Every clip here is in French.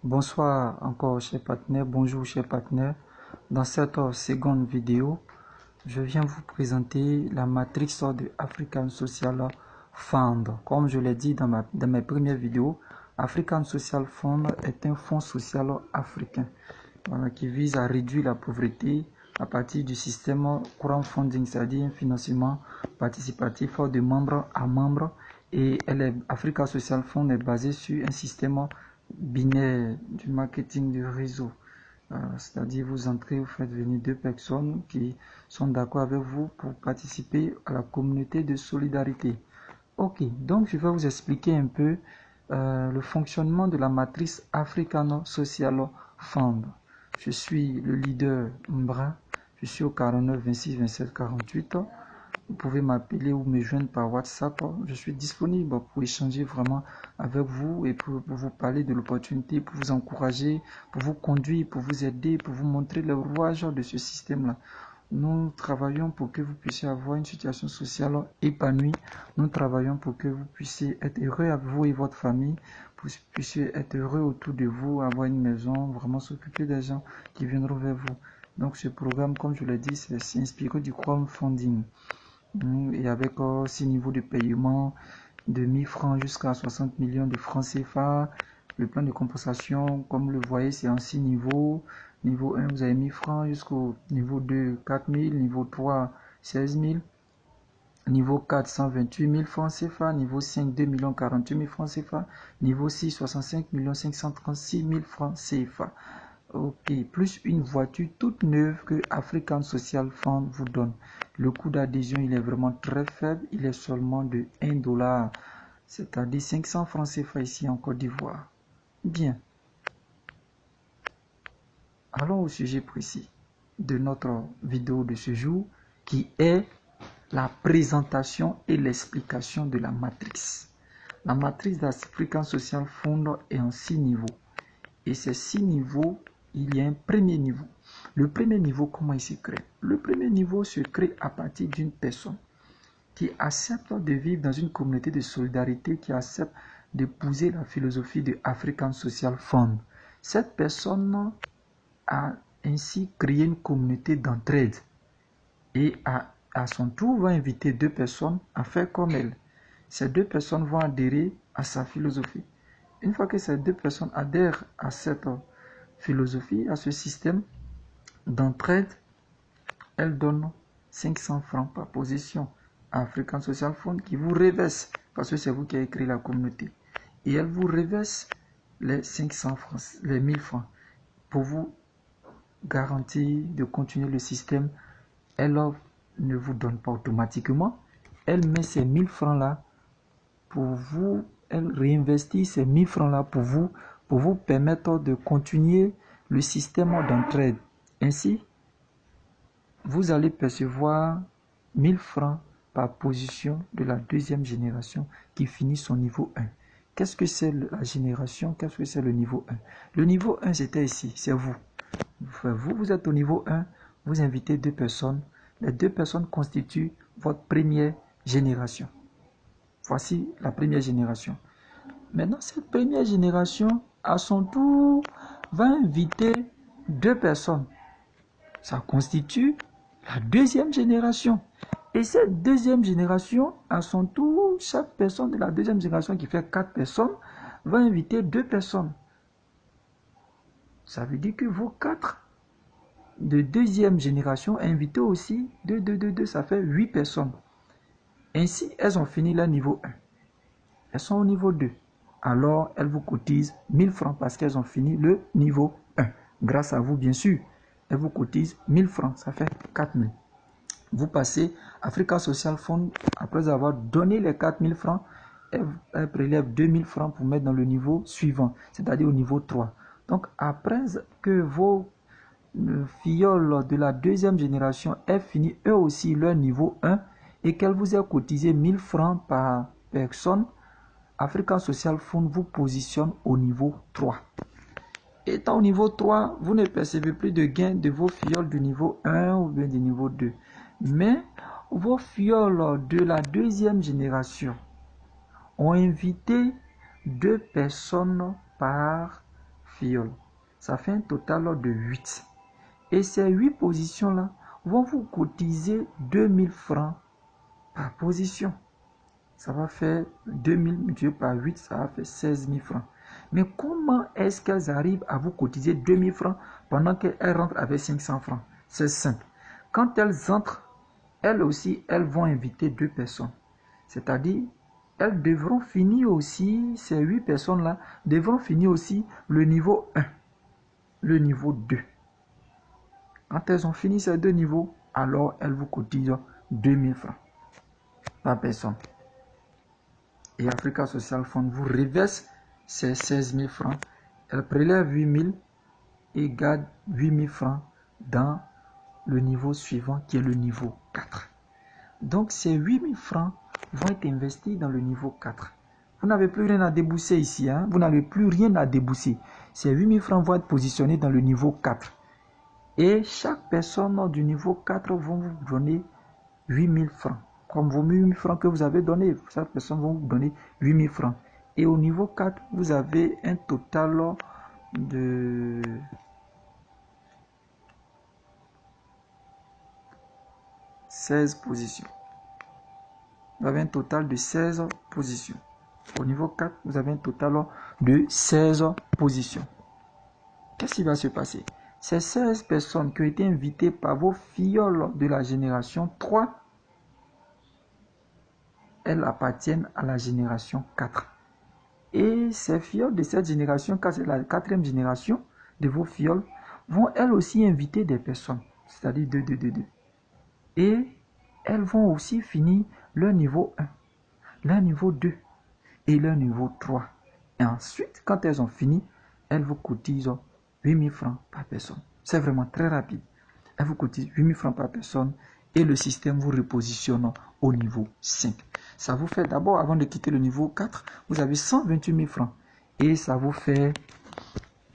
Bonsoir encore chers partenaires, bonjour chers partenaires. Dans cette seconde vidéo, je viens vous présenter la matrice de African Social Fund. Comme je l'ai dit dans mes premières vidéos, African Social Fund est un fonds social africain qui vise à réduire la pauvreté à partir du système crowdfunding, c'est-à-dire un financement participatif de membre à membre. Et Africa Social Fund est basé sur un système binaire du marketing de réseau. C'est-à-dire vous entrez, vous faites venir deux personnes qui sont d'accord avec vous pour participer à la communauté de solidarité. Ok, donc je vais vous expliquer un peu le fonctionnement de la matrice African Social Fund. Je suis le leader Mbra, je suis au 49 26 27 48. Vous pouvez m'appeler ou me joindre par WhatsApp. Je suis disponible pour échanger vraiment avec vous et pour vous parler de l'opportunité, pour vous encourager, pour vous conduire, pour vous aider, pour vous montrer le rouage de ce système-là. Nous travaillons pour que vous puissiez avoir une situation sociale épanouie. Nous travaillons pour que vous puissiez être heureux avec vous et votre famille, pour que vous puissiez être heureux autour de vous, avoir une maison, vraiment s'occuper des gens qui viendront vers vous. Donc ce programme, comme je l'ai dit, c'est inspiré du crowdfunding. Et avec 6 niveaux de paiement de 1000 francs jusqu'à 60 millions de francs CFA. Le plan de compensation, comme vous le voyez, c'est en 6 niveaux. Niveau 1, vous avez 1000 francs jusqu'au niveau 2, 4000. Niveau 3, 16 000. Niveau 4, 128 000 francs CFA. Niveau 5, 2 48 000 francs CFA. Niveau 6, 65 536 000 francs CFA. Ok, plus une voiture toute neuve que African Social Fund vous donne. Le coût d'adhésion, il est vraiment très faible. Il est seulement de 1 dollar, c'est-à-dire 500 francs CFA ici en Côte d'Ivoire. Bien. Allons au sujet précis de notre vidéo de ce jour, qui est la présentation et l'explication de la matrice. La matrice d'African Social Fund est en 6 niveaux. Et ces 6 niveaux, il y a un premier niveau. Le premier niveau, comment il se crée? Le premier niveau se crée à partir d'une personne qui accepte de vivre dans une communauté de solidarité, qui accepte d'épouser la philosophie de African Social Fund. Cette personne a ainsi créé une communauté d'entraide et à son tour va inviter deux personnes à faire comme elle. Ces deux personnes vont adhérer à sa philosophie. Une fois que ces deux personnes adhèrent à cette philosophie, à ce système d'entraide, elles donnent 500 francs par position à African Social Fund qui vous reverse, parce que c'est vous qui avez créé la communauté. Et elle vous reverse les 500 francs, les 1000 francs, pour vous garantir de continuer le système. Elle ne vous donne pas automatiquement. Elle met ces 1000 francs là pour vous. Elle réinvestit ces 1000 francs là pour vous permettre de continuer le système d'entraide. Ainsi, vous allez percevoir 1000 francs par position de la deuxième génération qui finit son niveau 1. Qu'est-ce que c'est la génération? Qu'est-ce que c'est le niveau 1? Le niveau 1, c'était ici, c'est vous. Vous êtes au niveau 1, vous invitez deux personnes. Les deux personnes constituent votre première génération. Voici la première génération. Maintenant, cette première génération, à son tour, va inviter deux personnes. Ça constitue la deuxième génération. Et cette deuxième génération, à son tour, chaque personne de la deuxième génération qui fait 4 personnes, va inviter deux personnes. Ça veut dire que vos 4 de deuxième génération invitées aussi, 2, ça fait 8 personnes. Ainsi, elles ont fini leur niveau 1. Elles sont au niveau 2. Alors, elles vous cotisent 1000 francs parce qu'elles ont fini le niveau 1. Grâce à vous, bien sûr. Elles vous cotisent 1000 francs, ça fait 4000. Vous passez Africa Social Fund, après avoir donné les 4000 francs, elle prélève 2000 francs pour mettre dans le niveau suivant, c'est-à-dire au niveau 3. Donc, après que vos filleuls de la deuxième génération aient fini eux aussi leur niveau 1 et qu'elle vous ait cotisé 1000 francs par personne, African Social Fund vous positionne au niveau 3. Étant au niveau 3, vous ne percevez plus de gain de vos filleuls du niveau 1 ou bien du niveau 2. Mais vos filleuls de la deuxième génération ont invité 2 personnes par filleul. Ça fait un total de 8. Et ces 8 positions-là vont vous cotiser 2000 francs par position. Ça va faire 2000 multiplié par 8, ça va faire 16 000 francs. Mais comment est-ce qu'elles arrivent à vous cotiser 2000 francs pendant qu'elles rentrent avec 500 francs? C'est simple. Quand elles entrent, elles aussi, elles vont inviter 2 personnes. C'est-à-dire, elles devront finir aussi, ces 8 personnes-là, devront finir aussi le niveau 1, le niveau 2. Quand elles ont fini ces 2 niveaux, alors elles vous cotisent 2000 francs par personne. Et Africa Social Fund vous reverse ces 16 000 francs. Elle prélève 8 000 et garde 8 000 francs dans le niveau suivant qui est le niveau 4. Donc ces 8 000 francs vont être investis dans le niveau 4. Vous n'avez plus rien à débourser ici. Hein? Vous n'avez plus rien à débourser. Ces 8 000 francs vont être positionnés dans le niveau 4. Et chaque personne du niveau 4 vont vous donner 8 000 francs. Comme vos 8 000 francs que vous avez donnés, chaque personne va vous donner 8 000 francs. Et au niveau 4, vous avez un total de 16 positions. Vous avez un total de 16 positions. Au niveau 4, vous avez un total de 16 positions. Qu'est-ce qui va se passer? Ces 16 personnes qui ont été invitées par vos filleuls de la génération 3, elles appartiennent à la génération 4. Et ces filleuls de cette génération, car c'est la 4e génération de vos filleuls, vont elles aussi inviter des personnes, c'est-à-dire 2. Et elles vont aussi finir leur niveau 1, leur niveau 2 et leur niveau 3. Et ensuite, quand elles ont fini, elles vous cotisent 8 000 francs par personne. C'est vraiment très rapide. Elles vous cotisent 8 000 francs par personne et le système vous repositionne au niveau 5. Ça vous fait d'abord, avant de quitter le niveau 4, vous avez 128 000 francs. Et ça vous fait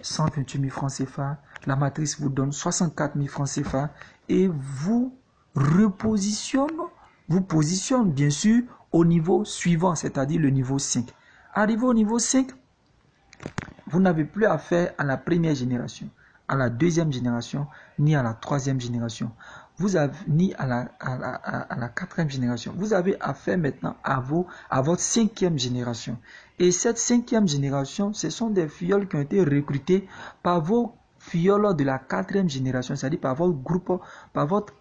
128 000 francs CFA. La matrice vous donne 64 000 francs CFA et vous positionne bien sûr au niveau suivant, c'est-à-dire le niveau 5. Arrivé au niveau 5, vous n'avez plus affaire à la première génération, à la deuxième génération, ni à la troisième génération. Vous avez ni à la quatrième génération. Vous avez affaire maintenant à votre 5e génération. Et cette 5e génération, ce sont des filleuls qui ont été recrutés par vos filleuls de la 4e génération, c'est-à-dire par votre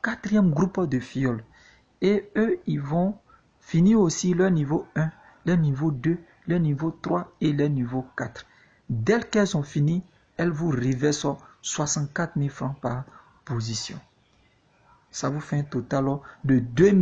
4e groupe de filleuls. Et eux, ils vont finir aussi leur niveau 1, leur niveau 2, leur niveau 3 et leur niveau 4. Dès qu'elles ont fini, elles vous reversent 64 000 francs par position. Ça vous fait un total de 2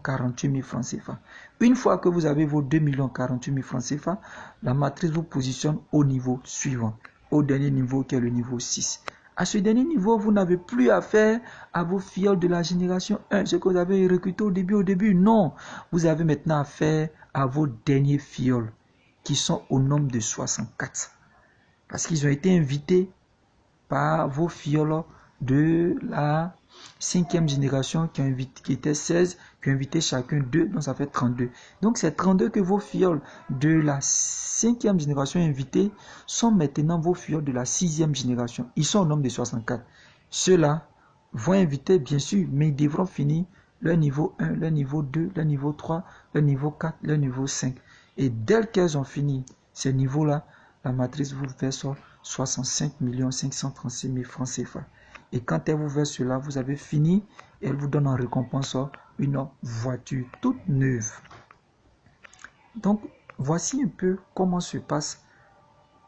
048 000 francs CFA. Une fois que vous avez vos 2 048 000 francs CFA, la matrice vous positionne au niveau suivant, au dernier niveau qui est le niveau 6. À ce dernier niveau, vous n'avez plus affaire à vos filleuls de la génération 1, ce que vous avez recruté au début. Non, vous avez maintenant affaire à vos derniers filleuls qui sont au nombre de 64. Parce qu'ils ont été invités par vos filleuls de la 5e génération qui étaient 16, qui ont invité chacun 2, donc ça fait 32. Donc c'est 32 que vos filleuls de la 5e génération invités sont maintenant vos filleuls de la 6e génération. Ils sont au nombre de 64. Ceux-là vont inviter bien sûr, mais ils devront finir leur niveau 1, leur niveau 2, leur niveau 3, leur niveau 4, leur niveau 5. Et dès qu'elles ont fini ces niveaux-là, la matrice vous verse 65 536 000 francs CFA. Et quand elle vous verse cela, vous avez fini et elle vous donne en récompense une voiture toute neuve. Donc, voici un peu comment se passe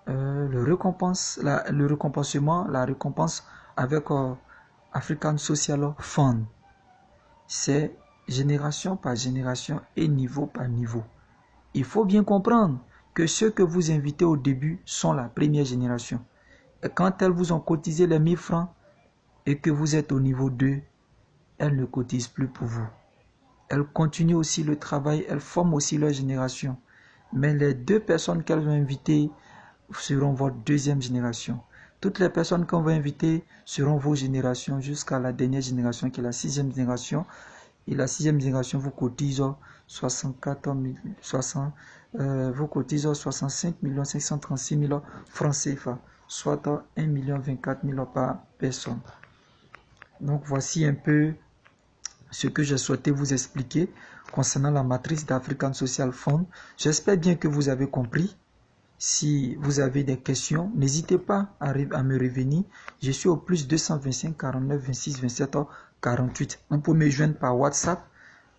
la récompense avec African Social Fund. C'est génération par génération et niveau par niveau. Il faut bien comprendre que ceux que vous invitez au début sont la première génération. Et quand elles vous ont cotisé les 1000 francs et que vous êtes au niveau 2, elles ne cotisent plus pour vous. Elles continuent aussi le travail, elles forment aussi leur génération. Mais les 2 personnes qu'elles ont invitées seront votre 2e génération. Toutes les personnes qu'on va inviter seront vos générations jusqu'à la dernière génération qui est la 6e génération. Et la 6e génération vous cotise 65 536 000 francs CFA, soit 1,24 million par personne. Donc voici un peu ce que j'ai souhaité vous expliquer concernant la matrice d'African Social Fund. J'espère bien que vous avez compris. Si vous avez des questions, n'hésitez pas à me revenir. Je suis au plus 225 49 26 27 48. On peut me joindre par WhatsApp.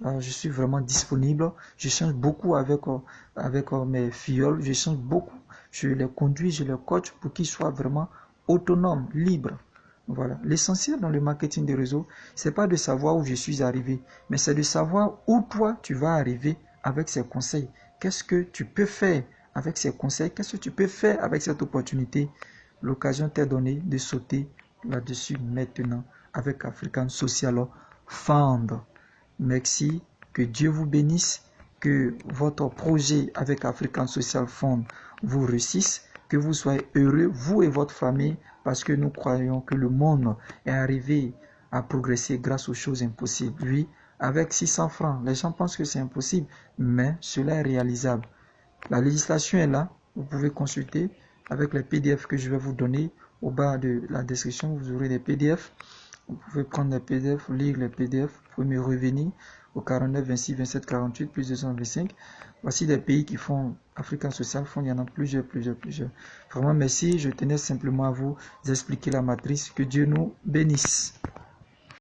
Je suis vraiment disponible. Je change beaucoup avec mes filleuls. Je change beaucoup. Je les conduis, je les coach pour qu'ils soient vraiment autonomes, libres. Voilà. L'essentiel dans le marketing des réseaux, c'est pas de savoir où je suis arrivé, mais c'est de savoir où toi tu vas arriver avec ces conseils. Qu'est-ce que tu peux faire avec ces conseils? Qu'est-ce que tu peux faire avec cette opportunité? L'occasion t'est donnée de sauter là-dessus maintenant avec African Social Fund. Merci, que Dieu vous bénisse, que votre projet avec African Social Fund vous réussisse, que vous soyez heureux, vous et votre famille, parce que nous croyons que le monde est arrivé à progresser grâce aux choses impossibles. Oui, avec 600 francs, les gens pensent que c'est impossible, mais cela est réalisable. La législation est là, vous pouvez consulter avec les PDF que je vais vous donner. Au bas de la description, vous aurez des PDF. Vous pouvez prendre les PDF, lire les PDF, vous pouvez me revenir au 49 26 27 48 plus 225. Voici des pays qui font African Social Fund, il y en a plusieurs. Vraiment merci, je tenais simplement à vous expliquer la matrice. Que Dieu nous bénisse.